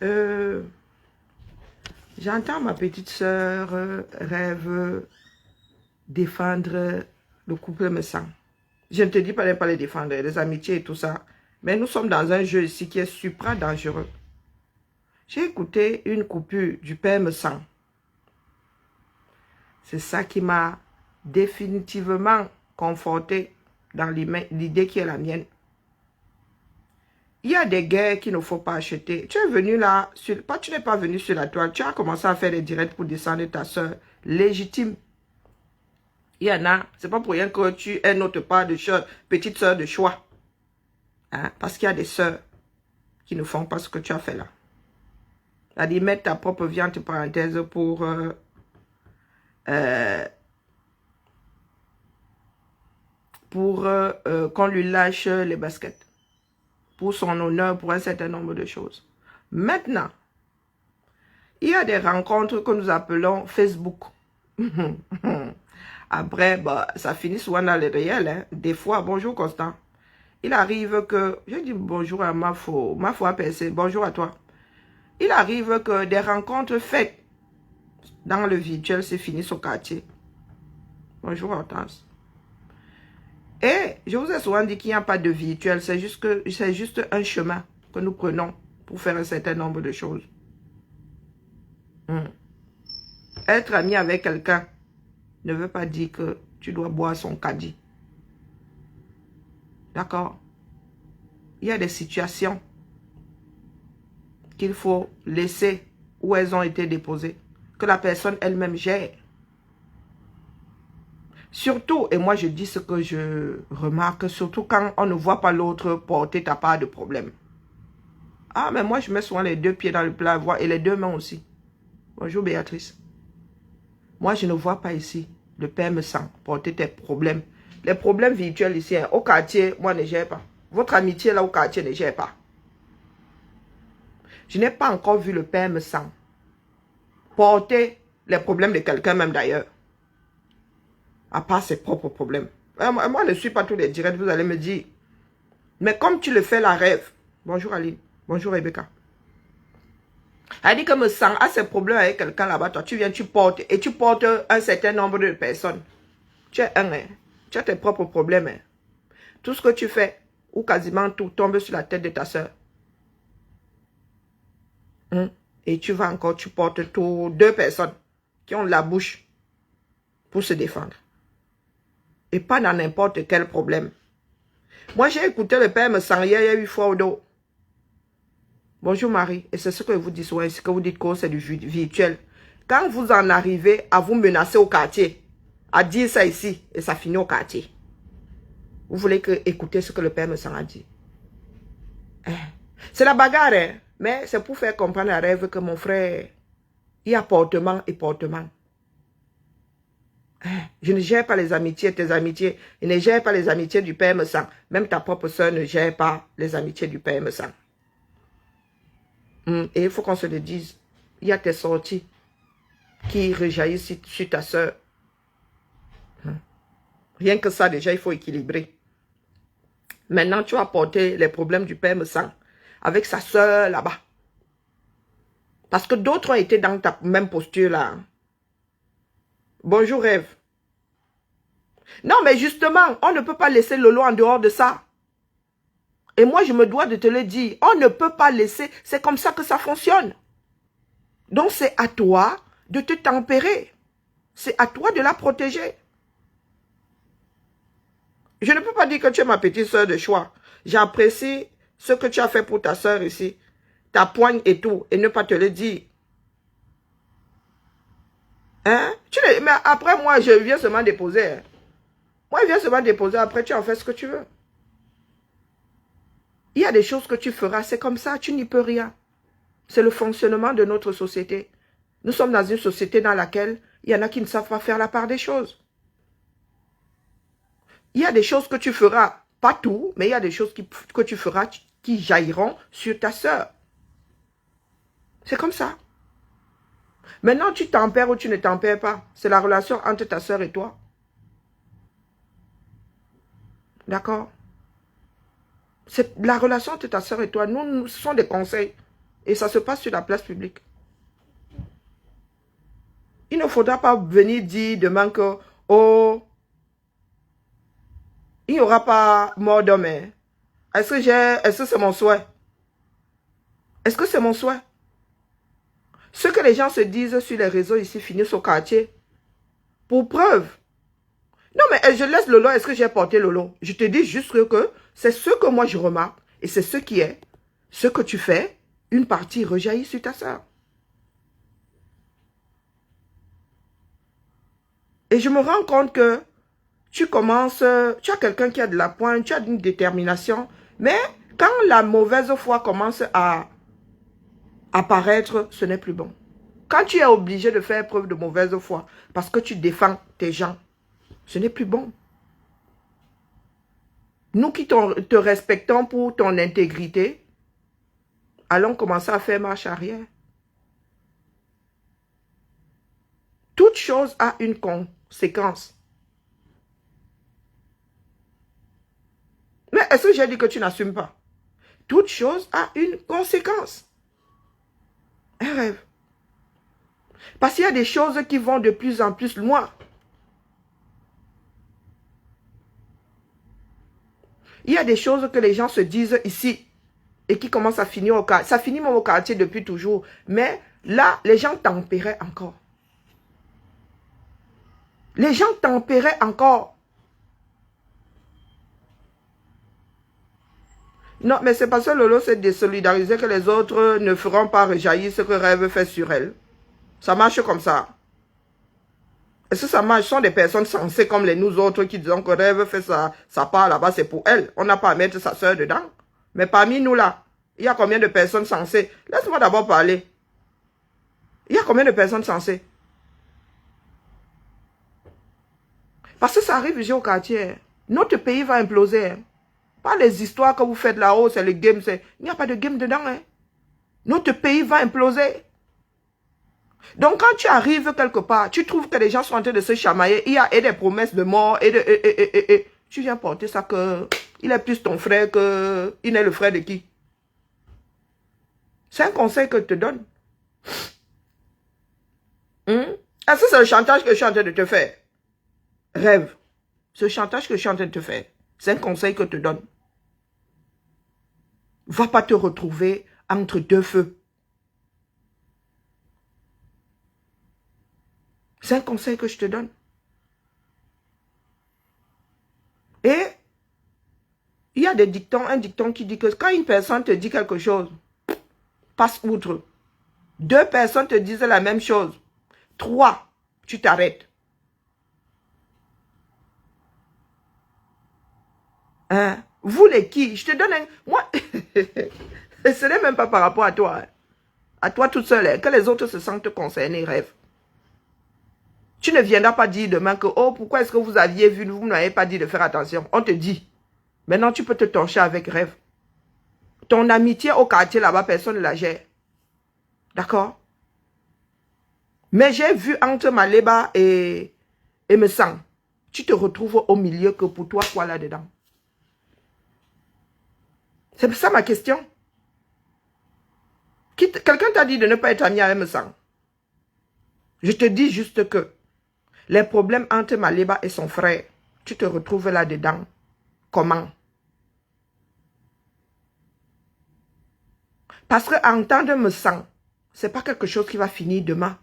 Euh, J'entends ma petite sœur rêve défendre le couple me sang. Je ne te dis pas de ne pas les défendre, les amitiés et tout ça. Mais nous sommes dans un jeu ici qui est supra dangereux. J'ai écouté une coupure du père me sang. C'est ça qui m'a définitivement conforté dans l'idée qui est la mienne. Il y a des guerres qu'il ne faut pas acheter. Tu es venu là, tu n'es pas venu sur la toile, tu as commencé à faire des directs pour descendre ta soeur légitime. Il y en a, c'est pas pour rien que tu es notre part de petite soeur de choix. Hein? Parce qu'il y a des soeurs qui ne font pas ce que tu as fait là. C'est-à-dire mettre ta propre vie entre parenthèses pour qu'on lui lâche les baskets. Pour son honneur, pour un certain nombre de choses. Maintenant, il y a des rencontres que nous appelons Facebook. Après, bah, ça finit souvent dans le réel. Hein. Des fois, bonjour Constant. Il arrive que, je dis bonjour à Mafo a percé, bonjour à toi. Il arrive que des rencontres faites dans le virtuel se finissent au quartier. Bonjour Hortense. Et je vous ai souvent dit qu'il n'y a pas de virtuel, c'est juste un chemin que nous prenons pour faire un certain nombre de choses. Être ami avec quelqu'un ne veut pas dire que tu dois boire son caddie. D'accord? Il y a des situations qu'il faut laisser où elles ont été déposées, que la personne elle-même gère. Surtout, et moi je dis ce que je remarque, surtout quand on ne voit pas l'autre porter ta part de problème. Ah, mais moi je mets souvent les deux pieds dans le plat et les deux mains aussi. Bonjour Béatrice. Moi je ne vois pas ici le père me sent porter tes problèmes. Les problèmes virtuels ici, hein, au quartier, moi ne gère pas. Votre amitié là au quartier ne gère pas. Je n'ai pas encore vu le père me sent porter les problèmes de quelqu'un même d'ailleurs. À part ses propres problèmes. Moi, je ne suis pas tous les directs, vous allez me dire. Mais comme tu le fais la rêve. Bonjour Aline. Bonjour Rebecca. Elle dit que me sent à ses problèmes avec quelqu'un là-bas. Toi, tu viens, tu portes. Et tu portes un certain nombre de personnes. Tu es un, hein. Tu as tes propres problèmes. Hein. Tout ce que tu fais, ou quasiment tout, tombe sur la tête de ta soeur. Et tu vas encore, tu portes deux personnes qui ont la bouche pour se défendre. Et pas dans n'importe quel problème. Moi, j'ai écouté le père me s'enlier 8 fois au dos. Bonjour Marie. Et c'est ce que vous dites souvent, ce que vous dites que c'est du virtuel. Quand vous en arrivez à vous menacer au quartier, à dire ça ici, et ça finit au quartier. Vous voulez écouter ce que le père me s'en a dit. C'est la bagarre, hein? Mais c'est pour faire comprendre à rêve que mon frère, il y a portement et portement. Je ne gère pas les amitiés, tes amitiés. Je ne gère pas les amitiés du père me sang. Même ta propre soeur ne gère pas les amitiés du père me sang. Et il faut qu'on se le dise. Il y a tes sorties qui rejaillissent sur ta soeur. Rien que ça, déjà, il faut équilibrer. Maintenant, tu vas porter les problèmes du père me sang avec sa soeur là-bas. Parce que d'autres ont été dans ta même posture là. Bonjour Rêve. Non, mais justement, on ne peut pas laisser Lolo en dehors de ça. Et moi, je me dois de te le dire. On ne peut pas laisser. C'est comme ça que ça fonctionne. Donc, c'est à toi de te tempérer. C'est à toi de la protéger. Je ne peux pas dire que tu es ma petite soeur de choix. J'apprécie ce que tu as fait pour ta soeur ici. Ta poigne et tout. Et ne pas te le dire. Hein? Mais après, moi, je viens seulement déposer. Hein? Moi, je viens seulement déposer. Après, tu en fais ce que tu veux. Il y a des choses que tu feras. C'est comme ça. Tu n'y peux rien. C'est le fonctionnement de notre société. Nous sommes dans une société dans laquelle il y en a qui ne savent pas faire la part des choses. Il y a des choses que tu feras, pas tout, mais il y a des choses que tu feras qui jailliront sur ta soeur. C'est comme ça. Maintenant, tu tempères ou tu ne tempères pas. C'est la relation entre ta soeur et toi. D'accord? C'est la relation entre ta soeur et toi. Ce sont des conseils. Et ça se passe sur la place publique. Il ne faudra pas venir dire demain que, oh, il n'y aura pas mort d'homme. Est-ce que c'est mon souhait? Est-ce que c'est mon souhait? Ce que les gens se disent sur les réseaux ici finissent au quartier. Pour preuve. Non, mais je laisse Lolo. Est-ce que j'ai porté Lolo? Je te dis juste que c'est ce que moi je remarque. Et c'est ce qui est. Ce que tu fais, une partie rejaillit sur ta soeur. Et je me rends compte que tu commences, tu as quelqu'un qui a de la pointe, tu as une détermination. Mais quand la mauvaise foi commence à apparaître, ce n'est plus bon. Quand tu es obligé de faire preuve de mauvaise foi parce que tu défends tes gens, ce n'est plus bon. Nous qui te respectons pour ton intégrité, allons commencer à faire marche arrière. Toute chose a une conséquence. Mais est-ce que j'ai dit que tu n'assumes pas? Toute chose a une conséquence. Un rêve. Parce qu'il y a des choses qui vont de plus en plus loin. Il y a des choses que les gens se disent ici et qui commencent à finir au quartier. Ça finit même au quartier depuis toujours. Mais là, les gens tempéraient encore. Les gens tempéraient encore. Non, mais c'est parce que Lolo s'est désolidarisé que les autres ne feront pas rejaillir ce que Rêve fait sur elle. Ça marche comme ça. Est-ce que ça marche? Ce sont des personnes sensées comme nous autres qui disons que Rêve fait sa part là-bas, c'est pour elle. On n'a pas à mettre sa soeur dedans. Mais parmi nous là, il y a combien de personnes sensées? Laisse-moi d'abord parler. Il y a combien de personnes sensées? Parce que ça arrive ici au quartier. Notre pays va imploser. Pas les histoires que vous faites là-haut, c'est le game. Il n'y a pas de game dedans. Notre pays va imploser. Donc quand tu arrives quelque part, tu trouves que les gens sont en train de se chamailler. Il y a des promesses de mort. Tu viens porter ça que il est plus ton frère que il n'est le frère de qui? C'est un conseil que je te donne. Est-ce que c'est le chantage que je suis en train de te faire? Rêve. Ce chantage que je suis en train de te faire, c'est un conseil que je te donne. Va pas te retrouver entre deux feux. C'est un conseil que je te donne. Et il y a des dictons, un dicton qui dit que quand une personne te dit quelque chose, passe outre. 2 personnes te disent la même chose. 3, tu t'arrêtes. Hein? Vous les qui? Je te donne un... Moi, ce n'est même pas par rapport à toi. À toi toute seule. Que les autres se sentent concernés, Rêve. Tu ne viendras pas dire demain que, oh, pourquoi est-ce que vous aviez vu, vous n'avez pas dit de faire attention. On te dit. Maintenant, tu peux te torcher avec Rêve. Ton amitié au quartier là-bas, personne ne la gère. D'accord? Mais j'ai vu entre Maleba et Messang, tu te retrouves au milieu que pour toi, quoi là-dedans? C'est ça ma question. Quelqu'un t'a dit de ne pas être ami avec Messang. Je te dis juste que les problèmes entre Maleba et son frère, tu te retrouves là-dedans. Comment? Parce qu'en temps de Messang, c'est pas quelque chose qui va finir demain.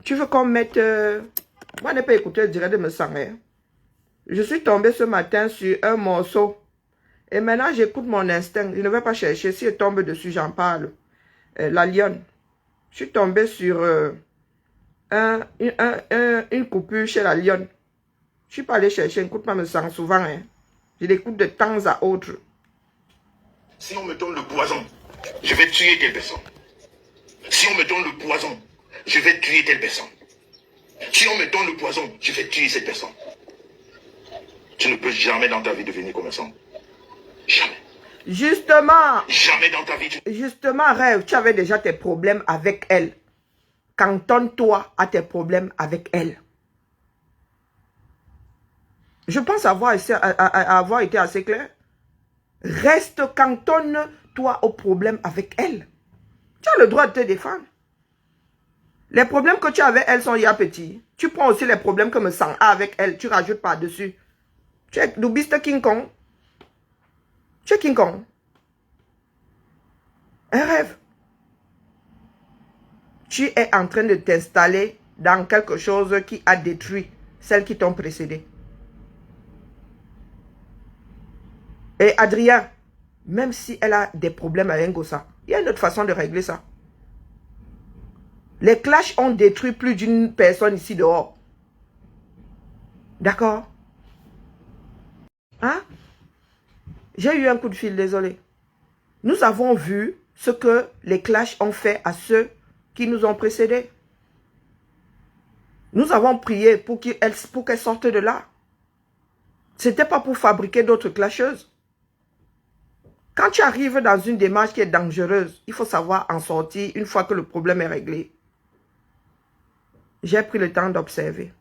Tu veux qu'on mette... Moi, je n'ai pas écouté le direct de Messang. Je suis tombé ce matin sur un morceau. Et maintenant, j'écoute mon instinct. Je ne vais pas chercher. Si je tombe dessus, j'en parle. La lionne. Je suis tombé sur une coupure chez la lionne. Je ne suis pas allé chercher. Écoute pas Messang souvent. Je l'écoute de temps à autre. Si on me donne le poison, je vais tuer telle personne. Si on me donne le poison, je vais tuer telle personne. Si on me donne le poison, je vais tuer cette personne. Tu ne peux jamais dans ta vie devenir commerçant. Jamais. Justement. Jamais dans ta vie. Justement, Rêve, tu avais déjà tes problèmes avec elle. Cantonne-toi à tes problèmes avec elle. Je pense avoir été assez clair. Reste, cantonne toi au problème avec elle. Tu as le droit de te défendre. Les problèmes que tu as avec elle sont ya petits. Tu prends aussi les problèmes que me sens avec elle. Tu rajoutes par-dessus. Tu es Loubiste King Kong. Tu es King Kong. Un rêve. Tu es en train de t'installer dans quelque chose qui a détruit celles qui t'ont précédé. Et Adrien, même si elle a des problèmes avec Ngossa, il y a une autre façon de régler ça. Les clashs ont détruit plus d'une personne ici dehors. D'accord? Hein? J'ai eu un coup de fil, désolé. Nous avons vu ce que les clashs ont fait à ceux qui nous ont précédés. Nous avons prié pour qu'elles sortent de là. Ce n'était pas pour fabriquer d'autres clasheuses. Quand tu arrives dans une démarche qui est dangereuse, il faut savoir en sortir une fois que le problème est réglé. J'ai pris le temps d'observer.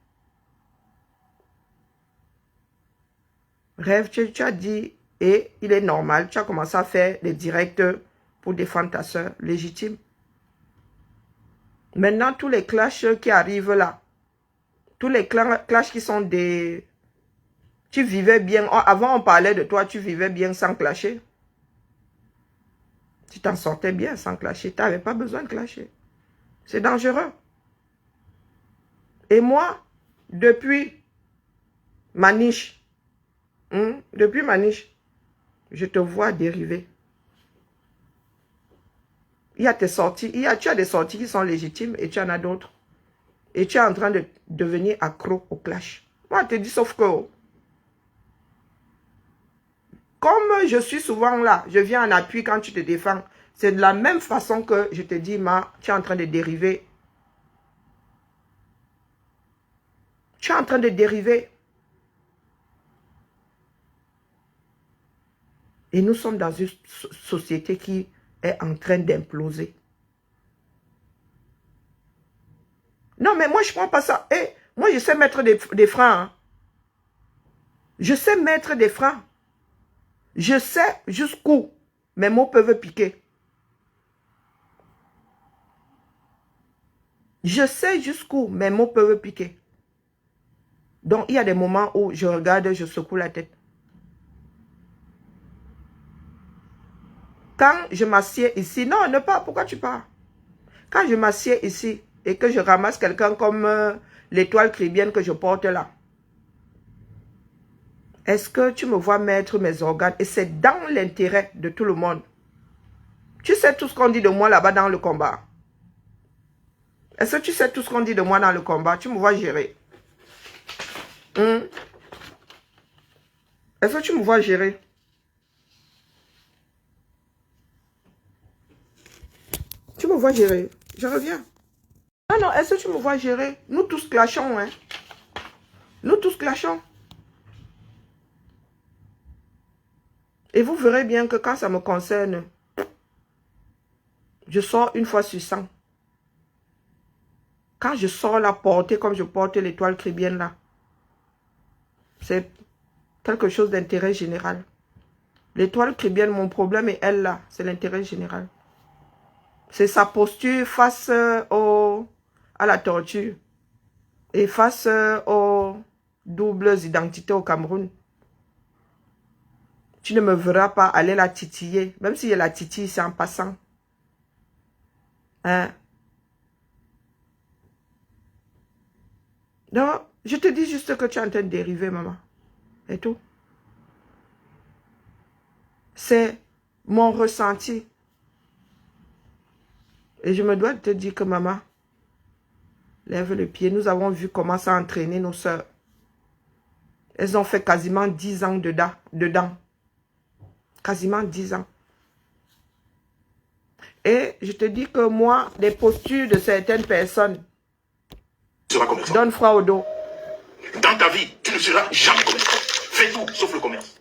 Rêve, tu as dit, et il est normal, tu as commencé à faire des directs pour défendre ta soeur, légitime. Maintenant, tous les clashs qui arrivent là, tous les clashs qui sont des... Tu vivais bien, avant on parlait de toi, tu vivais bien sans clasher. Tu t'en sortais bien sans clasher, tu n'avais pas besoin de clasher. C'est dangereux. Et moi, depuis ma niche, je te vois dériver. Il y a tes sorties, tu as des sorties qui sont légitimes et tu en as d'autres. Et tu es en train de devenir accro au clash. Moi, je te dis sauf que, comme je suis souvent là, je viens en appui quand tu te défends. C'est de la même façon que je te dis, tu es en train de dériver. Tu es en train de dériver. Et nous sommes dans une société qui est en train d'imploser. Non, mais moi, je ne prends pas ça. Moi, je sais mettre des freins. Hein. Je sais mettre des freins. Je sais jusqu'où mes mots peuvent piquer. Je sais jusqu'où mes mots peuvent piquer. Donc, il y a des moments où je regarde, je secoue la tête. Quand je m'assieds ici, non, ne pas, pourquoi tu pars? Quand je m'assieds ici et que je ramasse quelqu'un comme l'étoile caribéenne que je porte là, est-ce que tu me vois mettre mes organes? Et c'est dans l'intérêt de tout le monde. Tu sais tout ce qu'on dit de moi là-bas dans le combat. Est-ce que tu sais tout ce qu'on dit de moi dans le combat? Tu me vois gérer. Est-ce que tu me vois gérer? Tu me vois gérer. Je reviens. Non, non, est-ce que tu me vois gérer? Nous tous clashons, hein. Nous tous clashons. Et vous verrez bien que quand ça me concerne, je sors une fois sur 100. Quand je sors la portée comme je porte l'étoile caribéenne là, c'est quelque chose d'intérêt général. L'étoile caribéenne, mon problème est elle là, c'est l'intérêt général. C'est sa posture face à la torture et face aux doubles identités au Cameroun. Tu ne me verras pas aller la titiller, même si elle la titille, c'est en passant. Hein? Donc, je te dis juste que tu es en train de dériver, maman. Et tout. C'est mon ressenti. Et je me dois de te dire que maman, lève le pied. Nous avons vu comment ça a entraîné nos soeurs. Elles ont fait quasiment 10 ans dedans. Quasiment 10 ans. Et je te dis que moi, les postures de certaines personnes donnent froid au dos. Dans ta vie, tu ne seras jamais commerçant. Fais tout sauf le commerce.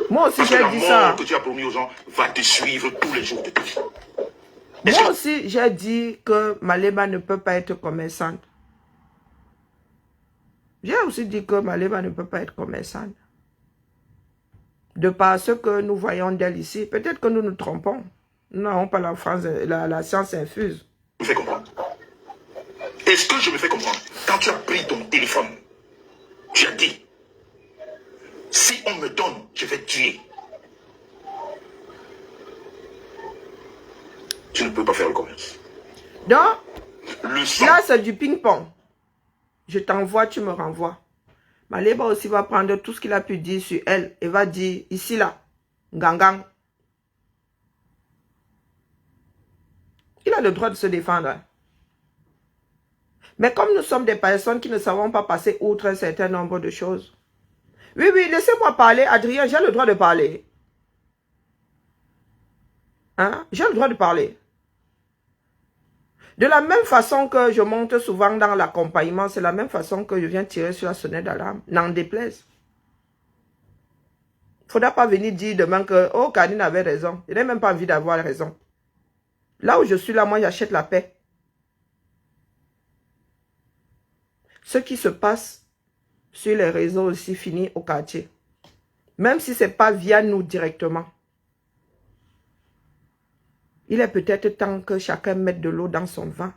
Moi aussi, j'ai dit ça. La mort que tu as promis aux gens va te suivre tous les jours de ta vie. Moi aussi, j'ai dit que Malema ne peut pas être commerçante. J'ai aussi dit que Malema ne peut pas être commerçante. de par ce que nous voyons d'elle ici, peut-être que nous nous trompons. Nous n'avons pas la science infuse. Me fais comprendre. Est-ce que je me fais comprendre? Quand tu as pris ton téléphone, tu as dit, si on me donne, je vais tuer. Tu ne peux pas faire le commerce. Donc, Le sang. là, c'est du ping-pong. Je t'envoie, tu me renvoies. Maléba aussi va prendre tout ce qu'il a pu dire sur elle et va dire, ici, là, gangang. Il a le droit de se défendre. Mais comme nous sommes des personnes qui ne savons pas passer outre un certain nombre de choses. Oui, oui, laissez-moi parler, Adrien, j'ai le droit de parler. Hein? J'ai le droit de parler. De la même façon que je monte souvent dans l'accompagnement, c'est la même façon que je viens tirer sur la sonnette d'alarme. N'en déplaise. Il ne faudra pas venir dire demain que, oh, Karine avait raison. Je n'ai même pas envie d'avoir raison. Là où je suis là, moi, j'achète la paix. Ce qui se passe sur les réseaux aussi finit au quartier. Même si ce n'est pas via nous directement. Il est peut-être temps que chacun mette de l'eau dans son vin.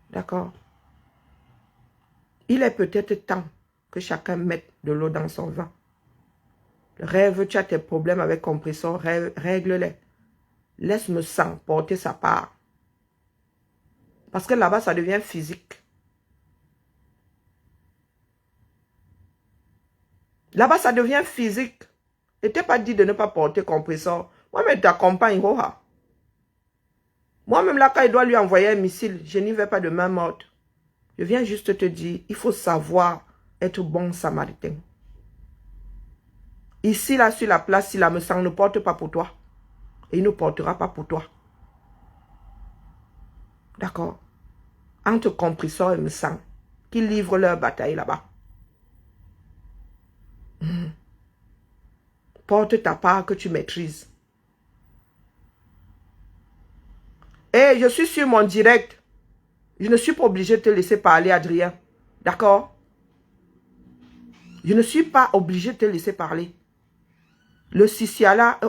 D'accord? Il est peut-être temps que chacun mette de l'eau dans son vin. Rêve, tu as tes problèmes avec compresseur, règle-les. Laisse-moi sang porter sa part. Parce que là-bas, ça devient physique. Là-bas, ça devient physique. Je ne t'ai pas dit de ne pas porter compresseur. Moi-même, ta compagne, Roha. Moi-même, là, quand il doit lui envoyer un missile, je n'y vais pas de main morte. Je viens juste te dire, il faut savoir être bon samaritain. Ici, là, sur la place, si la me sang ne porte pas pour toi. Et il ne portera pas pour toi. D'accord? Entre compresseur et me sang, qui livrent leur bataille là-bas. Porte ta part que tu maîtrises. Et je suis sur mon direct. Je ne suis pas obligé de te laisser parler, Adrien. D'accord? Je ne suis pas obligé de te laisser parler. Le Sisiala,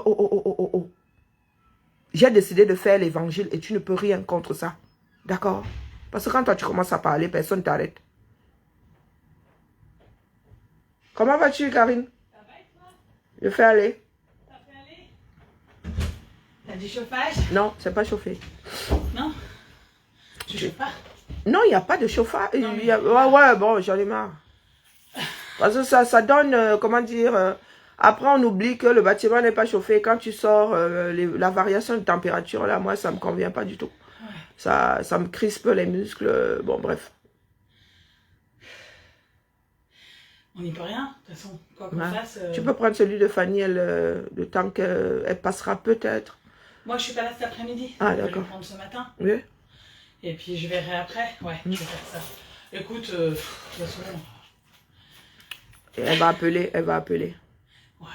j'ai décidé de faire l'évangile et tu ne peux rien contre ça. D'accord? Parce que quand toi tu commences à parler, personne ne t'arrête. Comment vas-tu, Karine? Ça va et toi? Je fais aller. Ça fait aller? T'as du chauffage? Non, c'est pas chauffé. Non? Tu chauffes pas? Non, il n'y a pas de chauffage. Non, mais... Ouais, bon, j'en ai marre. Parce que ça donne, comment dire, après on oublie que le bâtiment n'est pas chauffé. Quand tu sors, la variation de température, là, moi, ça ne me convient pas du tout. Ouais. Ça me crispe les muscles, bon, bref. On n'y peut rien, de toute façon. Quoi qu'on Ouais. fasse... Tu peux prendre celui de Fanny, le temps qu'elle passera peut-être. Moi, je suis pas là cet après-midi. Ah, Je vais d'accord. le prendre ce matin. Oui. Et puis, je verrai après. Ouais, je vais faire ça. Écoute, de toute façon... Et elle va appeler, elle va appeler. Ouais.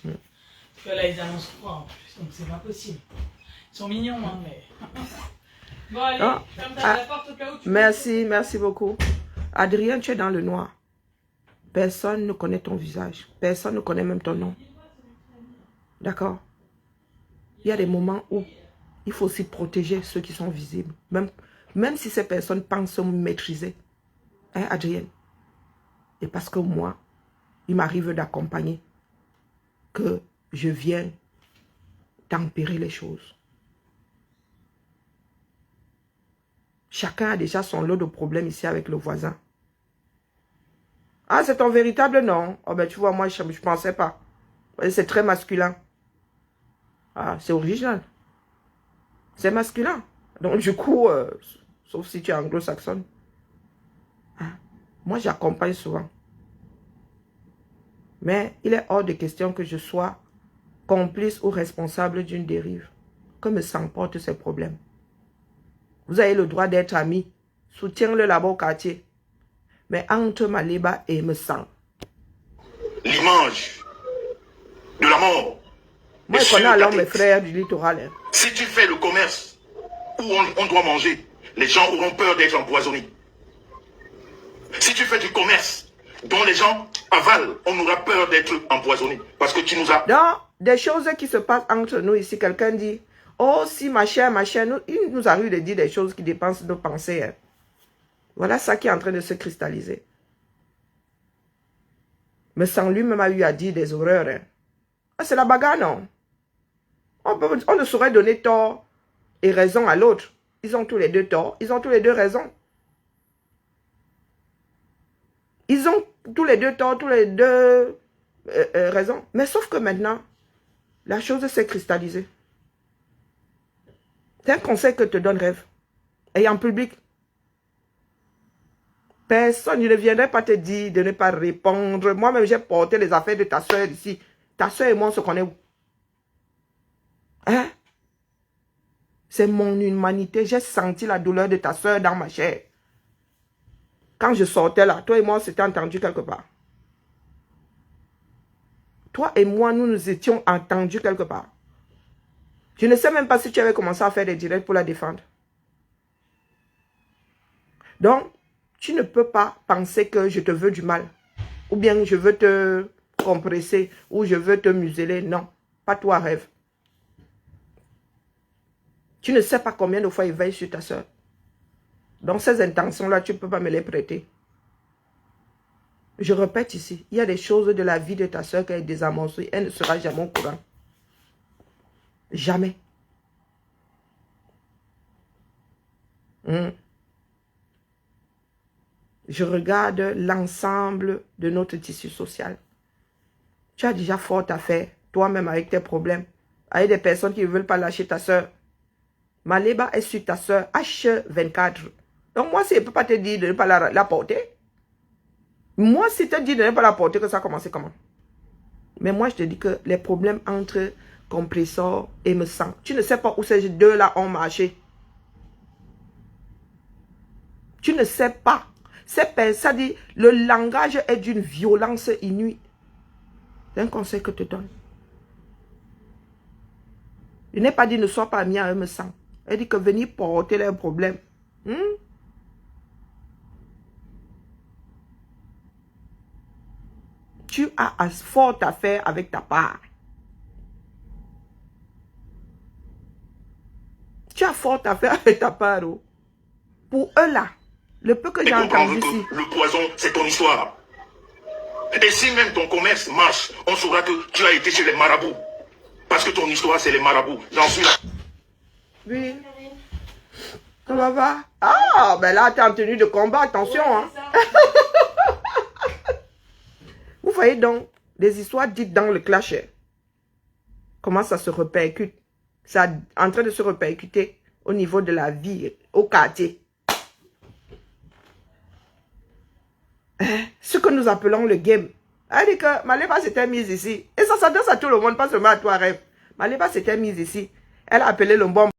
Parce que là, ils annoncent froid en plus, donc c'est pas possible. Ils sont mignons, hein, mais... Bon, allez, Ah. ferme Ah. la porte au cas où tu... Merci, merci beaucoup. Adrien, tu es dans le noir. Personne ne connaît ton visage. Personne ne connaît même ton nom. D'accord? Il y a des moments où il faut aussi protéger ceux qui sont visibles. Même si ces personnes pensent se maîtriser. Hein, Adrien? Et parce que moi, il m'arrive d'accompagner que je viens tempérer les choses. Chacun a déjà son lot de problèmes ici avec le voisin. Ah, c'est ton véritable nom? Oh ben tu vois, moi je ne pensais pas. C'est très masculin. Ah, c'est original. C'est masculin. Donc du coup, sauf si tu es anglo-saxonne. Hein? Moi j'accompagne souvent. Mais il est hors de question que je sois complice ou responsable d'une dérive. Que me s'emportent ces problèmes. Vous avez le droit d'être amis. Soutiens-le là-bas au quartier. Mais entre Maléba et me sang. L'image de la mort. Moi, je connais alors mes frères du littoral. Hein. Si tu fais le commerce où on doit manger, les gens auront peur d'être empoisonnés. Si tu fais du commerce dont les gens avales, on aura peur d'être empoisonné. Parce que tu nous as... Donc, des choses qui se passent entre nous ici, quelqu'un dit, oh si ma chère, il nous arrive de dire des choses qui dépensent nos pensées. Hein. Voilà ça qui est en train de se cristalliser. Mais sans lui-même a eu à dire des horreurs. Hein. Ah, c'est la bagarre, non? On ne saurait donner tort et raison à l'autre. Ils ont tous les deux tort, ils ont tous les deux raison. Ils ont tous les deux tort, tous les deux raison. Mais sauf que maintenant, la chose s'est cristallisée. C'est un conseil que te donne Rêve. Et en public. Personne ne viendrait pas te dire de ne pas répondre. Moi-même, j'ai porté les affaires de ta soeur ici. Ta soeur et moi, on se connaît où? Hein? C'est mon humanité. J'ai senti la douleur de ta soeur dans ma chair. Quand je sortais là, toi et moi, on s'était entendu quelque part. Toi et moi, nous nous étions entendus quelque part. Je ne sais même pas si tu avais commencé à faire des directs pour la défendre. Donc, tu ne peux pas penser que je te veux du mal. Ou bien je veux te compresser. Ou je veux te museler. Non, pas toi, Rêve. Tu ne sais pas combien de fois il veille sur ta soeur. Donc ces intentions-là, tu ne peux pas me les prêter. Je répète ici, il y a des choses de la vie de ta soeur qui est désamorcée. Elle ne sera jamais au courant. Jamais. Je regarde l'ensemble de notre tissu social. Tu as déjà fort à faire, toi-même avec tes problèmes, avec des personnes qui ne veulent pas lâcher ta soeur. Maleba est sur ta soeur H24. Donc moi, si je ne peux pas te dire de ne pas la porter, moi, si tu te dis de ne pas la porter, que ça a commencé comment? Mais moi, je te dis que les problèmes entre compresseur et me sang, tu ne sais pas où ces deux-là ont marché. Tu ne sais pas. Ça dit, le langage est d'une violence inouïe. C'est un conseil que je te donne. Je n'ai pas dit ne sois pas ami à eux, me sang. Elle dit que venir porter leurs problèmes. Tu as fort à faire avec ta part. Tu as fort à faire avec ta part. Oh. Pour eux là, le peu que j'ai entendu ici. Le poison, c'est ton histoire. Et si même ton commerce marche, on saura que tu as été chez les marabouts. Parce que ton histoire, c'est les marabouts. J'en suis là. Oui. Comment va? Ah, ben là, tu es en tenue de combat, attention. Ouais, hein. Vous voyez donc, les histoires dites dans le clash, comment ça se répercute. Ça est en train de se répercuter au niveau de la vie, au quartier. Ce que nous appelons le game. Elle dit que Maleba s'était mise ici. Et ça s'adresse à tout le monde, pas seulement à toi, Rêve. Maleba s'était mise ici. Elle a appelé le bon